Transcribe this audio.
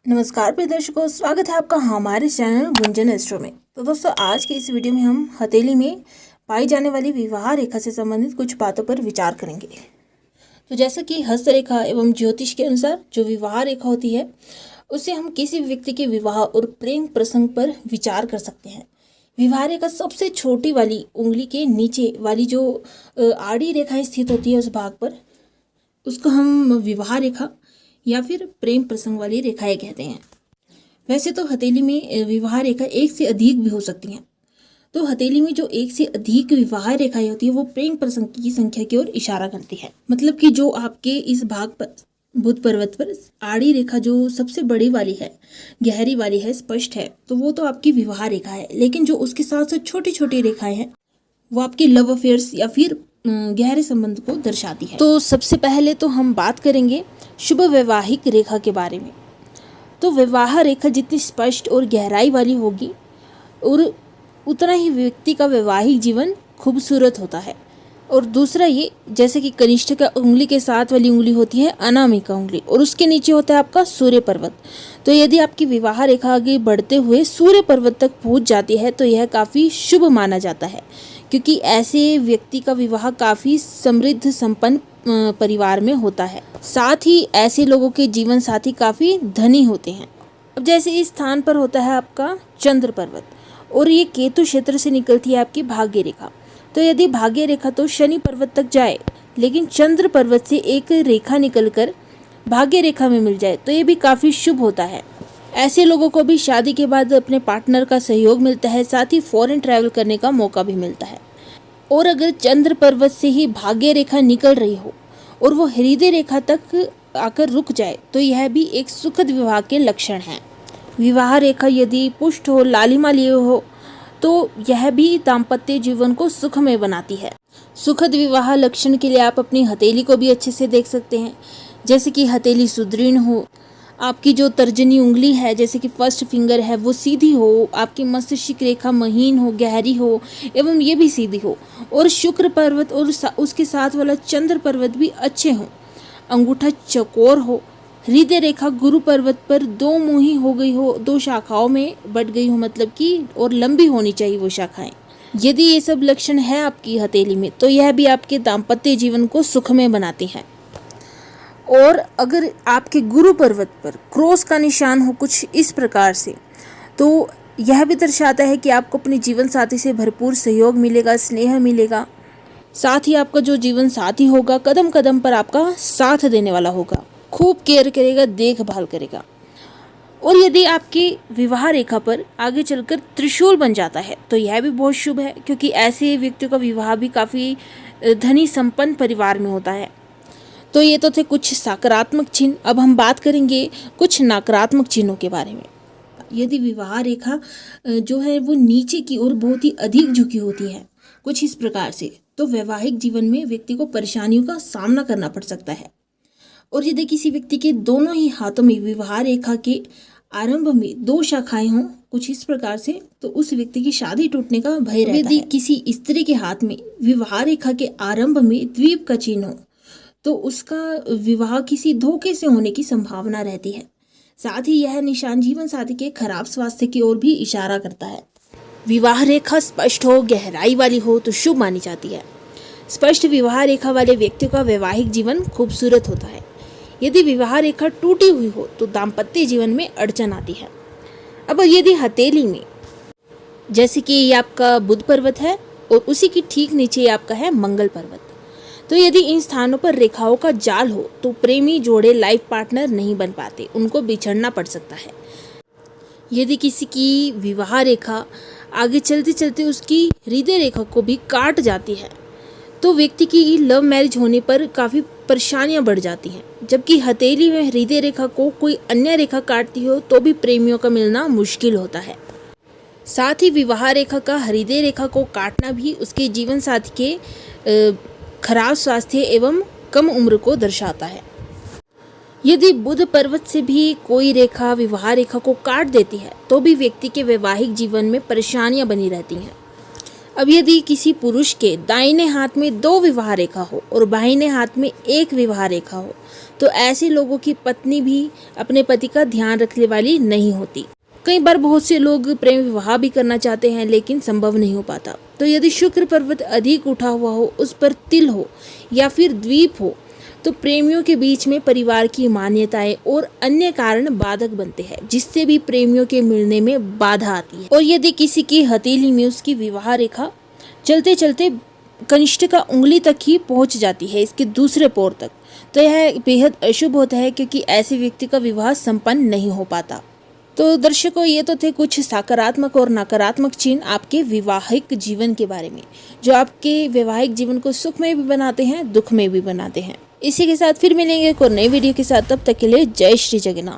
नमस्कार प्रिय दर्शकों, स्वागत है आपका हमारे चैनल गुंजन एस्ट्रो में। तो दोस्तों, आज के इस वीडियो में हम हथेली में पाई जाने वाली विवाह रेखा से संबंधित कुछ बातों पर विचार करेंगे। तो जैसा कि हस्तरेखा एवं ज्योतिष के अनुसार जो विवाह रेखा होती है, उससे हम किसी व्यक्ति के विवाह और प्रेम प्रसंग पर विचार कर सकते हैं। विवाह रेखा सबसे छोटी वाली उंगली के नीचे वाली जो आड़ी रेखाएं स्थित होती है, उस भाग पर उसको हम विवाह रेखा या फिर प्रेम प्रसंग वाली रेखाएं कहते हैं। वैसे तो हथेली में विवाह रेखा एक से अधिक भी हो सकती हैं। तो हथेली में जो एक से अधिक विवाह रेखाएं होती है, वो प्रेम प्रसंग की संख्या की ओर इशारा करती है। मतलब कि जो आपके इस भाग पर बुध पर्वत पर आड़ी रेखा जो सबसे बड़ी वाली है, गहरी वाली है, स्पष्ट है, तो वो तो आपकी विवाह रेखा है। लेकिन जो उसके साथ साथ छोटी छोटी रेखाएं हैं, वो आपकी लव अफेयर्स या फिर गहरे संबंध को दर्शाती है। तो सबसे पहले तो हम बात करेंगे शुभ वैवाहिक रेखा के बारे में। तो विवाह रेखा जितनी स्पष्ट और गहराई वाली होगी, और उतना ही व्यक्ति का वैवाहिक जीवन खूबसूरत होता है। और दूसरा ये, जैसे कि कनिष्ठ का उंगली के साथ वाली उंगली होती है अनामिका उंगली, और उसके नीचे होता है आपका सूर्य पर्वत। तो यदि आपकी विवाह रेखा आगे बढ़ते हुए सूर्य पर्वत तक पहुंच जाती है, तो यह काफ़ी शुभ माना जाता है, क्योंकि ऐसे व्यक्ति का विवाह काफ़ी समृद्ध संपन्न परिवार में होता है। साथ ही ऐसे लोगों के जीवन साथी काफ़ी धनी होते हैं। अब जैसे इस स्थान पर होता है आपका चंद्र पर्वत, और ये केतु क्षेत्र से निकलती है आपकी भाग्य रेखा। तो यदि भाग्य रेखा तो शनि पर्वत तक जाए, लेकिन चंद्र पर्वत से एक रेखा निकलकर भाग्य रेखा में मिल जाए, तो ये भी काफ़ी शुभ होता है। ऐसे लोगों को भी शादी के बाद अपने पार्टनर का सहयोग मिलता है, साथ ही फॉरेन ट्रैवल करने का मौका भी मिलता है। और अगर चंद्र पर्वत से ही भाग्य रेखा निकल रही हो और वो हृदय रेखा तक आकर रुक जाए, तो यह भी एक सुखद विवाह के लक्षण हैं। विवाह रेखा यदि पुष्ट हो, लालिमा लिए हो, तो यह भी दाम्पत्य जीवन को सुखमय बनाती है। सुखद विवाह लक्षण के लिए आप अपनी हथेली को भी अच्छे से देख सकते हैं। जैसे कि हथेली सुदृढ़ हो, आपकी जो तर्जनी उंगली है, जैसे कि फर्स्ट फिंगर है, वो सीधी हो, आपकी मस्तिष्क रेखा महीन हो, गहरी हो, एवं ये भी सीधी हो, और शुक्र पर्वत और उसके साथ वाला चंद्र पर्वत भी अच्छे हों। अंगूठा चौकोर हो, हृदय रेखा गुरु पर्वत पर दो मुही हो गई हो, दो शाखाओं में बट गई हो, मतलब कि, और लंबी होनी चाहिए वो शाखाएं। यदि ये सब लक्षण है आपकी हथेली में, तो यह भी आपके दाम्पत्य जीवन को सुखमय बनाती हैं। और अगर आपके गुरु पर्वत पर क्रॉस का निशान हो कुछ इस प्रकार से, तो यह भी दर्शाता है कि आपको अपने जीवन साथी से भरपूर सहयोग मिलेगा, स्नेह मिलेगा। साथ ही आपका जो जीवन साथी होगा, कदम कदम पर आपका साथ देने वाला होगा, खूब केयर करेगा, देखभाल करेगा। और यदि आपकी विवाह रेखा पर आगे चलकर त्रिशूल बन जाता है, तो यह भी बहुत शुभ है, क्योंकि ऐसे व्यक्तियों का विवाह भी काफ़ी धनी संपन्न परिवार में होता है। तो ये तो थे कुछ सकारात्मक चिन्ह। अब हम बात करेंगे कुछ नकारात्मक चिन्हों के बारे में। यदि विवाह रेखा जो है वो नीचे की ओर बहुत ही अधिक झुकी होती है कुछ इस प्रकार से, तो वैवाहिक जीवन में व्यक्ति को परेशानियों का सामना करना पड़ सकता है। और यदि किसी व्यक्ति के दोनों ही हाथों में विवाह रेखा के आरंभ में दो शाखाएं हों कुछ इस प्रकार से, तो उस व्यक्ति की शादी टूटने का भय रहता है। यदि किसी स्त्री के हाथ में विवाह रेखा के आरंभ में द्वीप का चिन्ह हो, तो उसका विवाह किसी धोखे से होने की संभावना रहती है। साथ ही यह निशान जीवन साथी के खराब स्वास्थ्य की ओर भी इशारा करता है। विवाह रेखा स्पष्ट हो, गहराई वाली हो, तो शुभ मानी जाती है। स्पष्ट विवाह रेखा वाले व्यक्ति का वैवाहिक जीवन खूबसूरत होता है। यदि विवाह रेखा टूटी हुई हो, तो दाम्पत्य जीवन में अड़चन आती है। अब यदि हथेली में, जैसे कि ये आपका बुध पर्वत है और उसी की ठीक नीचे आपका है मंगल पर्वत, तो यदि इन स्थानों पर रेखाओं का जाल हो, तो प्रेमी जोड़े लाइफ पार्टनर नहीं बन पाते, उनको बिछड़ना पड़ सकता है। यदि किसी की विवाह रेखा आगे चलते चलते उसकी हृदय रेखा को भी काट जाती है, तो व्यक्ति की लव मैरिज होने पर काफ़ी परेशानियां बढ़ जाती हैं। जबकि हथेली में हृदय रेखा को कोई अन्य रेखा काटती हो, तो भी प्रेमियों का मिलना मुश्किल होता है। साथ ही विवाह रेखा का हृदय रेखा को काटना भी उसके जीवन साथी के खराब स्वास्थ्य एवं कम उम्र को दर्शाता है। यदि बुध पर्वत से भी कोई रेखा विवाह रेखा को काट देती है, तो भी व्यक्ति के वैवाहिक जीवन में परेशानियां बनी रहती हैं। अब यदि किसी पुरुष के दाहिने हाथ में 2 विवाह रेखा हो और बाहिने हाथ में 1 विवाह रेखा हो तो ऐसे लोगों की पत्नी भी अपने पति का ध्यान रखने वाली नहीं होती। कई बार बहुत से लोग प्रेम विवाह भी करना चाहते हैं लेकिन संभव नहीं हो पाता। तो यदि शुक्र पर्वत अधिक उठा हुआ हो, उस पर तिल हो या फिर द्वीप हो तो प्रेमियों के बीच में परिवार की मान्यताएं और अन्य कारण बाधक बनते हैं, जिससे भी प्रेमियों के मिलने में बाधा आती है। और यदि किसी की हथेली में उसकी विवाह रेखा चलते चलते कनिष्ठ का उंगली तक ही पहुंच जाती है, इसके दूसरे पोर तक, तो यह बेहद अशुभ होता है क्योंकि ऐसे व्यक्ति का विवाह संपन्न नहीं हो पाता। तो दर्शकों, ये तो थे कुछ सकारात्मक और नकारात्मक चिन्ह आपके वैवाहिक जीवन के बारे में, जो आपके वैवाहिक जीवन को सुख में भी बनाते हैं, दुख में भी बनाते हैं। इसी के साथ फिर मिलेंगे एक और नई वीडियो के साथ। तब तक के लिए जय श्री जगन्नाथ।